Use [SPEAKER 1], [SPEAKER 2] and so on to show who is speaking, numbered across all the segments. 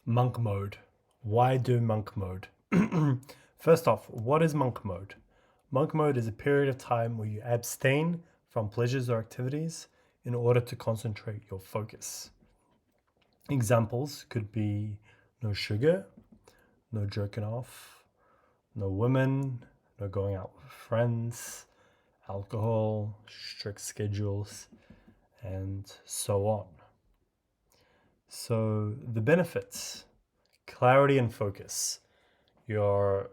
[SPEAKER 1] Monk mode. Why do monk mode? First off, what is monk mode? Monk mode is a period of time where you abstain from pleasures or activities in order to concentrate your focus. Examples could be no sugar, no jerking off, no women, no going out with friends, alcohol, strict schedules, and so on. So the benefits: clarity and focus. You're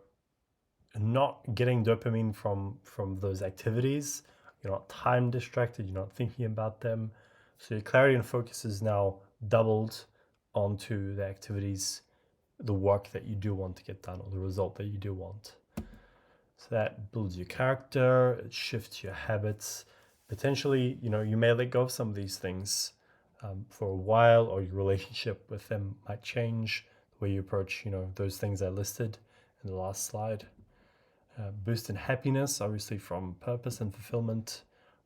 [SPEAKER 1] not getting dopamine from those activities. You're not time distracted. You're not thinking about them. So your clarity and focus is now doubled onto the activities, the work that you do want to get done, or the result that you do want. So that builds your character, it shifts your habits. Potentially, you may let go of some of these things for a while, or your relationship with them might change. The way you approach, those things I listed in the last slide. Boost in happiness, obviously from purpose and fulfillment,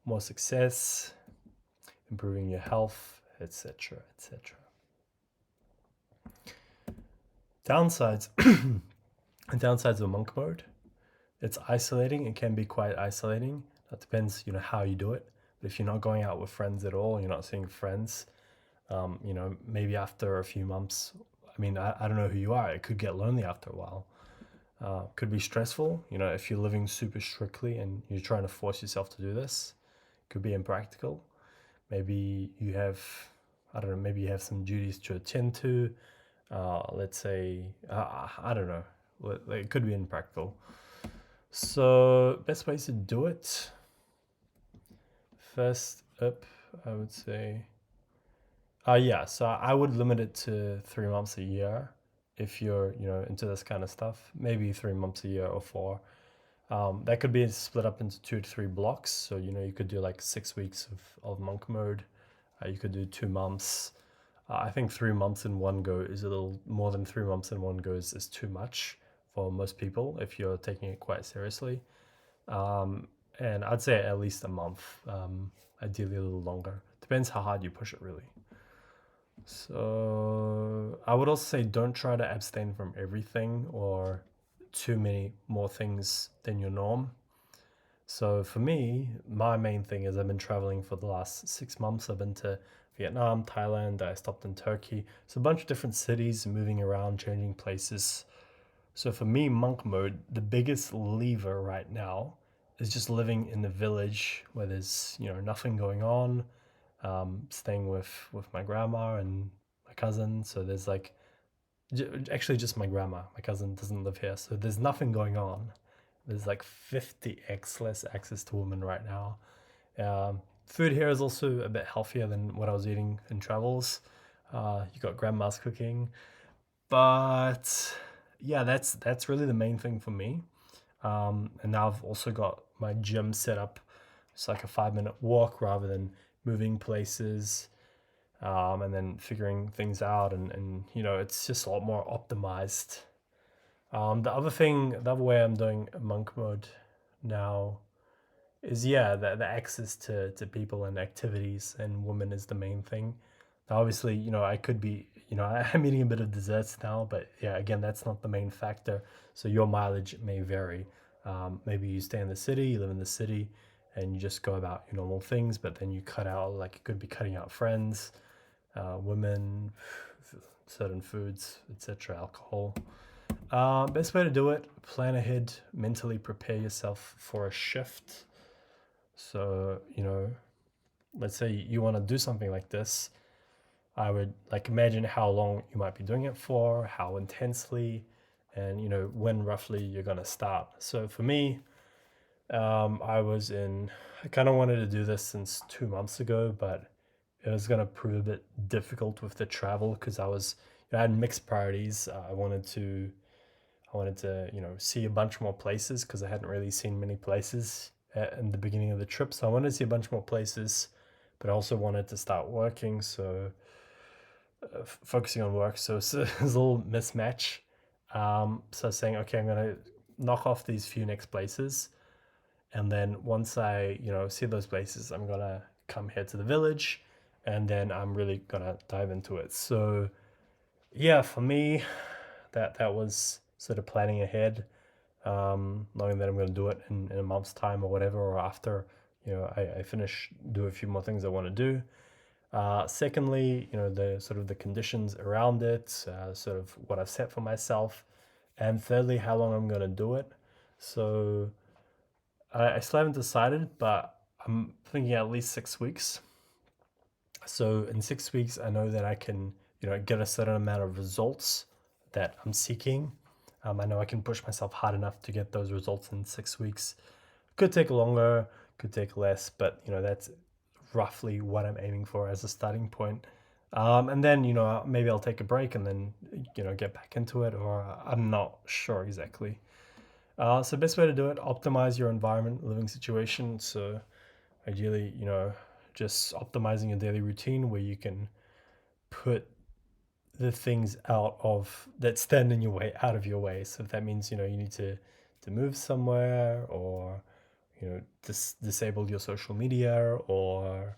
[SPEAKER 1] more success, improving your health, etc., etc. Downsides. Downsides of monk mode. It's isolating. It can be quite isolating. That depends, how you do it. But if you're not going out with friends at all, you're not seeing friends, maybe after a few months, I don't know who you are. It could get lonely after a while. Could be stressful, if you're living super strictly and you're trying to force yourself to do this. Could be impractical. Maybe you have, maybe you have some duties to attend to. Let's say, I don't know. It could be impractical. So, best ways to do it. First up, I would say, so I would limit it to 3 months a year if you're, into this kind of stuff. Maybe 3 months a year or 4. That could be split up into 2 to 3 blocks. So, you could do like 6 weeks of monk mode. You could do 2 months. I think 3 months in one go is a little more than 3 months in one go is too much for most people if you're taking it quite seriously. And I'd say at least a month, ideally a little longer. Depends how hard you push it, really. So I would also say don't try to abstain from everything or too many more things than your norm. So for me, my main thing is I've been traveling for the last 6 months. I've been to Vietnam, Thailand, I stopped in Turkey. So a bunch of different cities, moving around, changing places. So for me, monk mode, the biggest lever right now is just living in the village where there's, nothing going on. Staying with my grandma and my cousin. So there's like, actually just my grandma. My cousin doesn't live here. So there's nothing going on. There's like 50x less access to women right now. Food here is also a bit healthier than what I was eating in travels. You got grandma's cooking, but yeah, that's really the main thing for me. And now I've also got my gym set up. It's like a 5-minute walk rather than moving places, and then figuring things out, and it's just a lot more optimized. The other way I'm doing monk mode now is the access to people and activities and women is the main thing. Now, obviously, I could be, I'm eating a bit of desserts now, but yeah, again, that's not the main factor. So your mileage may vary. Maybe you stay in the city, you live in the city, and you just go about your normal things, but then you cut out, like you could be cutting out friends, women, certain foods, etc., alcohol. Best way to do it: plan ahead, mentally prepare yourself for a shift. So, let's say you want to do something like this. I would like imagine how long you might be doing it for, how intensely, and when roughly you're gonna start. So for me, I kind of wanted to do this since 2 months ago, but it was gonna prove a bit difficult with the travel because I had mixed priorities. I wanted to see a bunch more places because I hadn't really seen many places in the beginning of the trip. So I wanted to see a bunch more places, but I also wanted to start working. So focusing on work. So it's a little mismatch. So saying, okay, I'm going to knock off these few next places. And then once I, see those places, I'm going to come here to the village and then I'm really going to dive into it. So Yeah, for me, that was sort of planning ahead, knowing that I'm going to do it in a month's time or whatever, or after I finish do a few more things I want to do. Secondly, the sort of the conditions around it, sort of what I've set for myself, and thirdly, how long I'm going to do it. So I still haven't decided, but I'm thinking at least 6 weeks. So in 6 weeks, I know that I can, get a certain amount of results that I'm seeking. I know I can push myself hard enough to get those results in 6 weeks. Could take longer, could take less, but that's roughly what I'm aiming for as a starting point. And then maybe I'll take a break and then get back into it, or I'm not sure exactly. So best way to do it: optimize your environment, living situation. So ideally, just optimizing a daily routine where you can put the things out of that stand in your way out of your way. So if that means you need to move somewhere, or disable your social media, or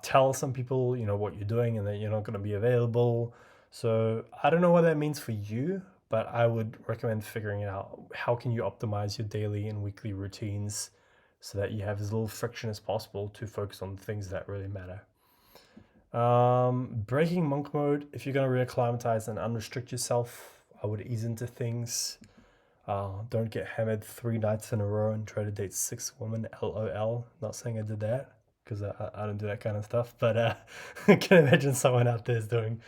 [SPEAKER 1] tell some people what you're doing and that you're not going to be available. So I don't know what that means for you, but I would recommend figuring out how can you optimize your daily and weekly routines so that you have as little friction as possible to focus on the things that really matter. Breaking monk mode: if you're going to reacclimatize and unrestrict yourself, I would ease into things. Don't get hammered 3 nights in a row and try to date 6 women. LOL. Not saying I did that because I don't do that kind of stuff, but I can imagine someone out there is doing.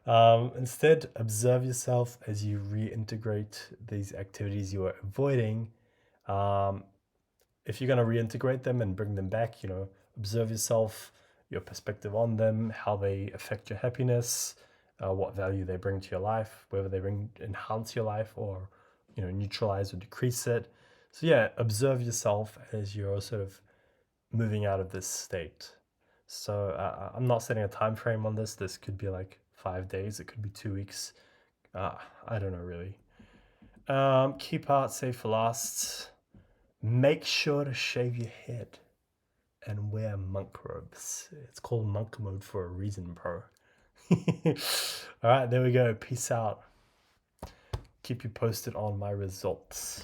[SPEAKER 1] Instead, observe yourself as you reintegrate these activities you are avoiding. Um, if you're going to reintegrate them and bring them back, observe yourself, your perspective on them, how they affect your happiness, what value they bring to your life, whether they enhance your life or neutralize or decrease it. So yeah, observe yourself as you're sort of moving out of this state. So I'm not setting a time frame on this. This could be like 5 days. It could be 2 weeks. Uh, I don't know really. Key part, save for last. Make sure to shave your head and wear monk robes. It's called monk mode for a reason, bro. All right, there we go. Peace out. Keep you posted on my results.